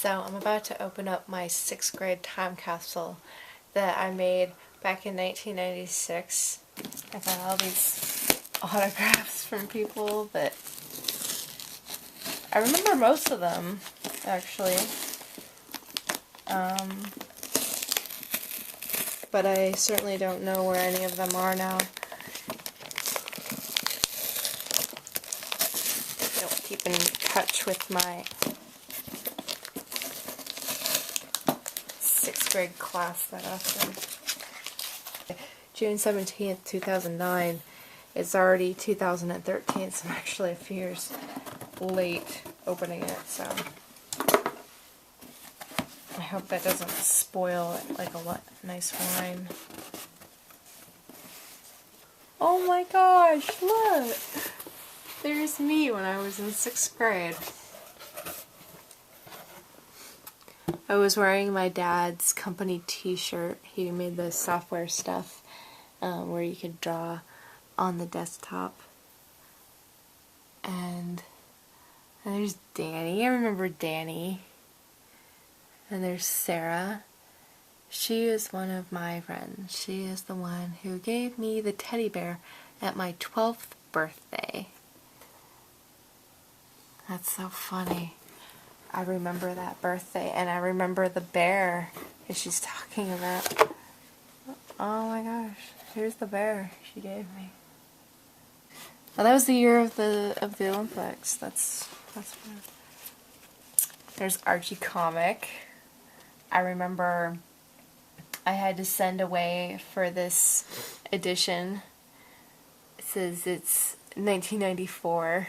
So I'm about to open up my 6th grade time capsule that I made back in 1996. I got all these autographs from people that I remember most of them, actually. But I certainly don't know where any of them are now. I don't keep in touch with my 6th grade class that often. June 17th, 2009. It's already 2013, so I'm actually a few years late opening it, so I hope that doesn't spoil it like a nice wine. Oh my gosh, look! There's me when I was in 6th grade. I was wearing my dad's company t-shirt. He made the software stuff where you could draw on the desktop. And there's Danny. I remember Danny. And there's Sarah. She is one of my friends. She is the one who gave me the teddy bear at my 12th birthday. That's so funny. I remember that birthday, and I remember the bear that she's talking about. Oh my gosh, here's the bear she gave me. Well, that was the year of the Olympics. That's fun. There's Archie Comic. I remember I had to send away for this edition. It says it's 1994.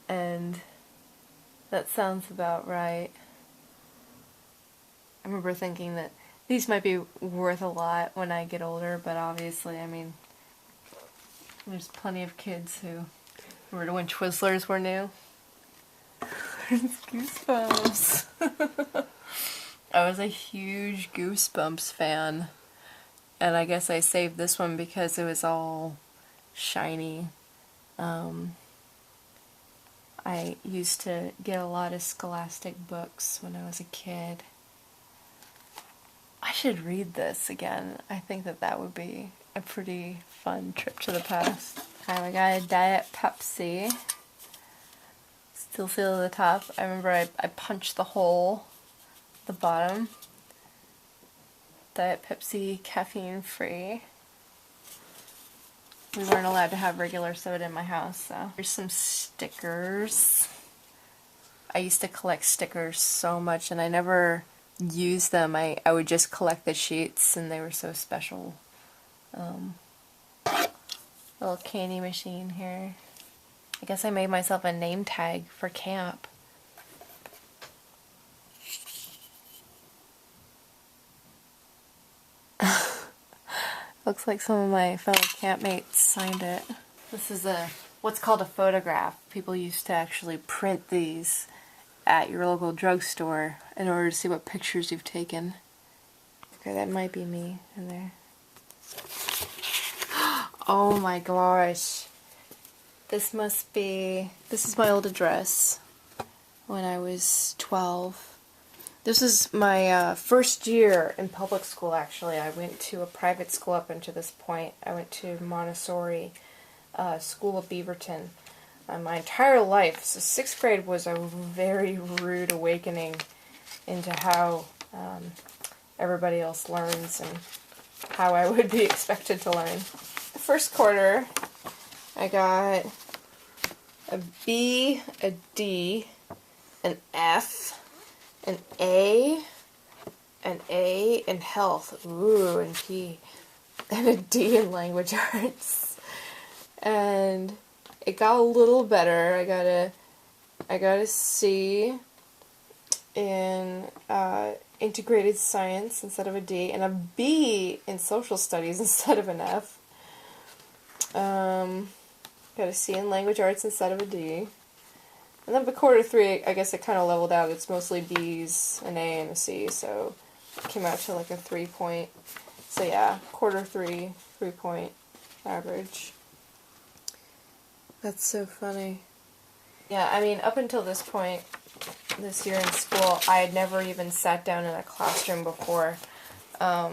And that sounds about right. I remember thinking that these might be worth a lot when I get older, but obviously, I mean, there's plenty of kids who remember when Twizzlers were new. Goosebumps. I was a huge Goosebumps fan, and I guess I saved this one because it was all shiny. I used to get a lot of Scholastic books when I was a kid. I should read this again. I think that would be a pretty fun trip to the past. Alright, we got a Diet Pepsi. Still seal at the top. I remember I punched the hole at the bottom. Diet Pepsi, caffeine free. We weren't allowed to have regular soda in my house, so. Here's some stickers. I used to collect stickers so much, and I never used them. I would just collect the sheets, and they were so special. Little candy machine here. I guess I made myself a name tag for camp. Looks like some of my fellow campmates signed it. This is what's called a photograph. People used to actually print these at your local drugstore in order to see what pictures you've taken. Okay, that might be me in there. Oh my gosh. This is my old address when I was 12. This is my first year in public school, actually. I went to a private school up until this point. I went to Montessori School of Beaverton my entire life. So 6th grade was a very rude awakening into how everybody else learns and how I would be expected to learn. The first quarter, I got a B, a D, an F, an A in health, ooh, and P, and a D in language arts. And it got a little better. I got a C in integrated science instead of a D, and a B in social studies instead of an F. Got a C in language arts instead of a D. And then by quarter 3, I guess it kind of leveled out. It's mostly B's, an A, and a C, so it came out to like a 3-point. So yeah, quarter 3, 3-point average. That's so funny. Yeah, I mean, up until this point, this year in school, I had never even sat down in a classroom before. I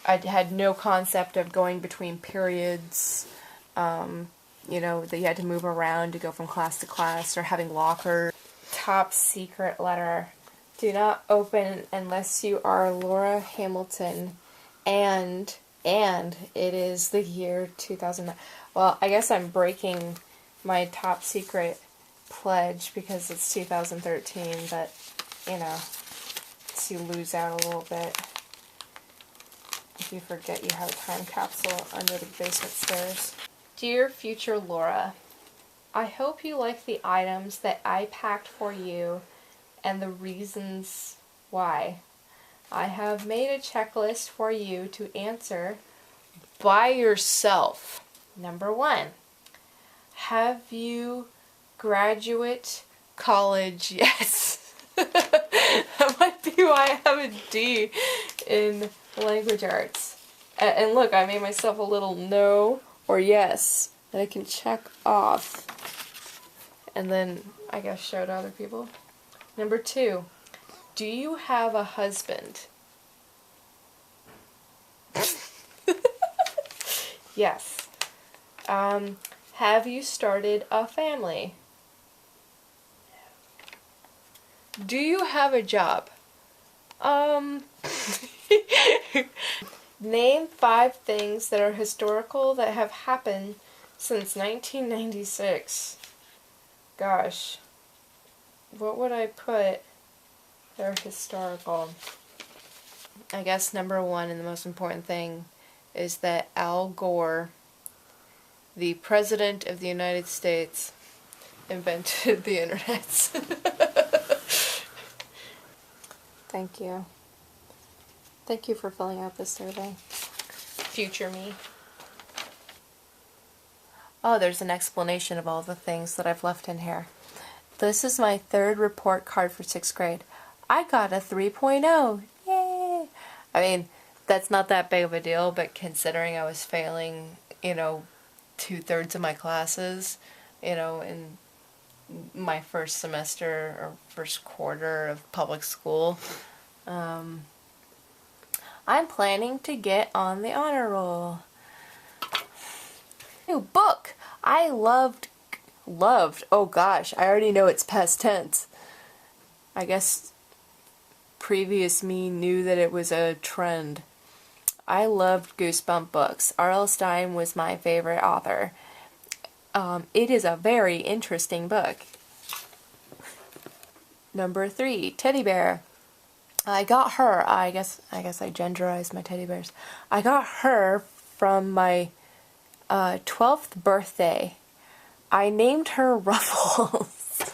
had no concept of going between periods, you know, that you had to move around to go from class to class, or having lockers. Top secret letter. Do not open unless you are Laura Hamilton, and it is the year 2009. Well, I guess I'm breaking my top secret pledge because it's 2013, but, you know, so you lose out a little bit if you forget you have a time capsule under the basement stairs. Dear future Laura, I hope you like the items that I packed for you and the reasons why. I have made a checklist for you to answer by yourself. Number 1, have you graduate college? Yes. That might be why I have a D in language arts. And look, I made myself a little no or yes that I can check off. And then, I guess, show to other people. Number 2, do you have a husband? Yes. Have you started a family? Do you have a job? Name 5 things that are historical that have happened since 1996. Gosh. What would I put that are historical? I guess number 1 and the most important thing is that Al Gore, the President of the United States, invented the internet. Thank you. Thank you for filling out this survey. Future me. Oh, there's an explanation of all the things that I've left in here. This is my 3rd report card for 6th grade. I got a 3.0. Yay! I mean, that's not that big of a deal, but considering I was failing, you know, 2/3 of my classes, you know, in my first semester or first quarter of public school, I'm planning to get on the honor roll. New book! I loved, oh gosh, I already know it's past tense. I guess previous me knew that it was a trend. I loved Goosebumps books. R.L. Stine was my favorite author. It is a very interesting book. Number 3, teddy bear. I got her, I guess I genderized my teddy bears. I got her from my 12th birthday. I named her Ruffles.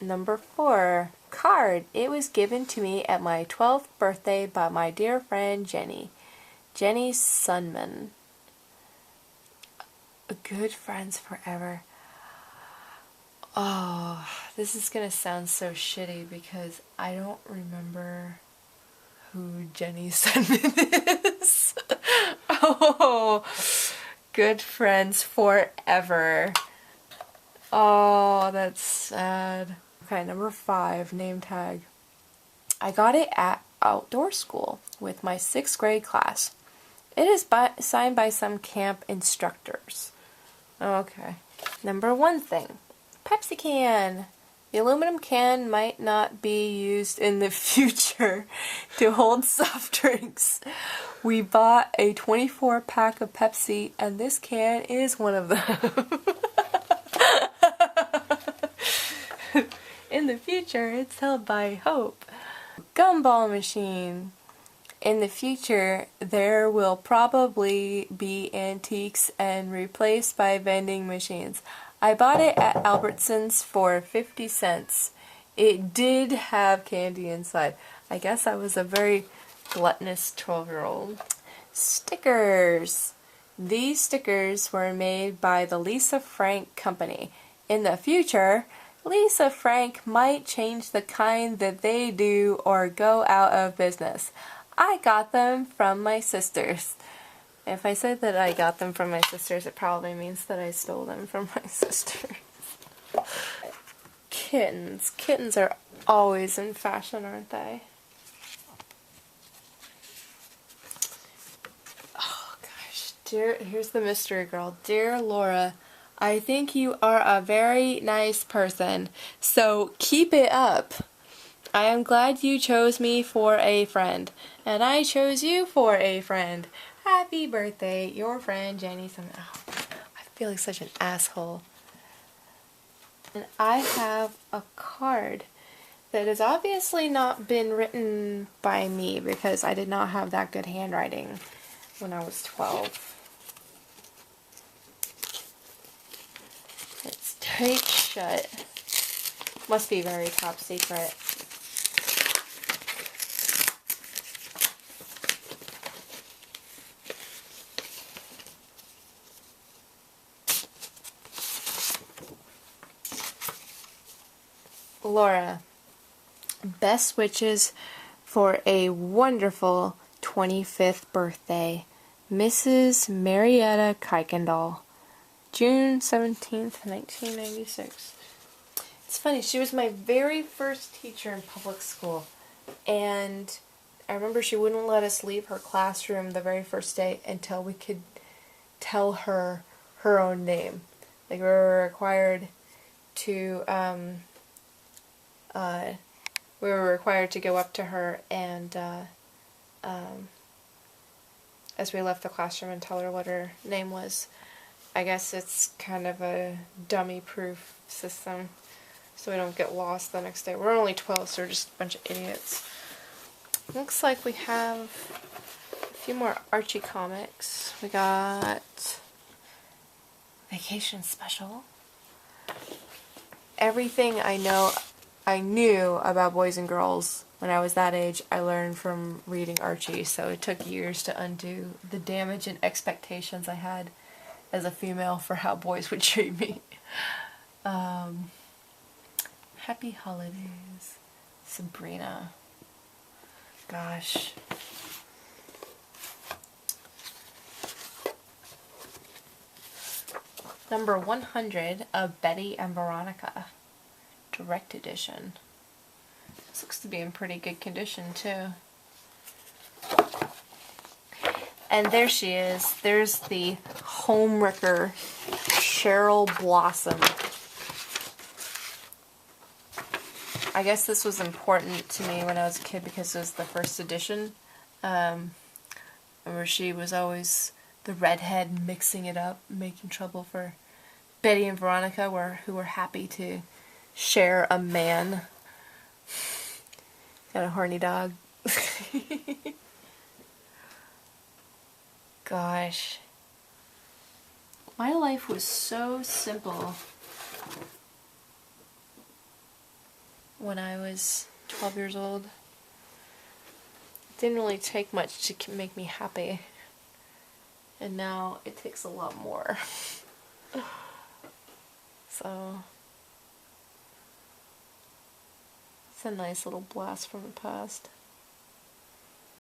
Number 4, card. It was given to me at my 12th birthday by my dear friend Jenny. Jenny Sunman. Good friends forever. Oh, this is gonna sound so shitty because I don't remember who Jenny Sunman is. Oh, good friends forever. Oh, that's sad. Okay, number 5, name tag. I got it at outdoor school with my 6th grade class. It is signed by some camp instructors. Okay. Number 1 thing. Pepsi Can. The aluminum can might not be used in the future to hold soft drinks. We bought a 24-pack of Pepsi, and this can is one of them. In the future, it's held by hope. Gumball machine. In the future, there will probably be antiques and replaced by vending machines. I bought it at Albertsons for 50 cents. It did have candy inside. I guess I was a very gluttonous 12-year-old. Stickers. These stickers were made by the Lisa Frank Company. In the future, Lisa Frank might change the kind that they do or go out of business. I got them from my sisters. If I said that I got them from my sisters, it probably means that I stole them from my sisters. kittens. Kittens are always in fashion, aren't they? Oh gosh, here's the mystery girl. Dear Laura, I think you are a very nice person, so keep it up. I am glad you chose me for a friend, and I chose you for a friend. Happy birthday, your friend Jenny. Oh, I feel like such an asshole. And I have a card that has obviously not been written by me because I did not have that good handwriting when I was 12. It's tight shut. Must be very top secret. Laura, best wishes for a wonderful 25th birthday, Mrs. Marietta Kuykendall, June 17th, 1996. It's funny, she was my very first teacher in public school, and I remember she wouldn't let us leave her classroom the very first day until we could tell her her own name. Like, we were required to, go up to her and, as we left the classroom and tell her what her name was. I guess it's kind of a dummy-proof system, so we don't get lost the next day. We're only 12, so we're just a bunch of idiots. Looks like we have a few more Archie comics. We got Vacation Special. Everything I knew about boys and girls when I was that age, I learned from reading Archie, so it took years to undo the damage and expectations I had as a female for how boys would treat me. Happy Holidays, Sabrina. Gosh. Number 100 of Betty and Veronica, direct edition. This looks to be in pretty good condition too. And there she is. There's the homewrecker, Cheryl Blossom. I guess this was important to me when I was a kid because it was the first edition. Where she was always the redhead mixing it up, making trouble for Betty and Veronica, who were happy to share a man. Got a horny dog. Gosh. My life was so simple when I was 12 years old. It didn't really take much to make me happy. And now it takes a lot more. So, it's a nice little blast from the past.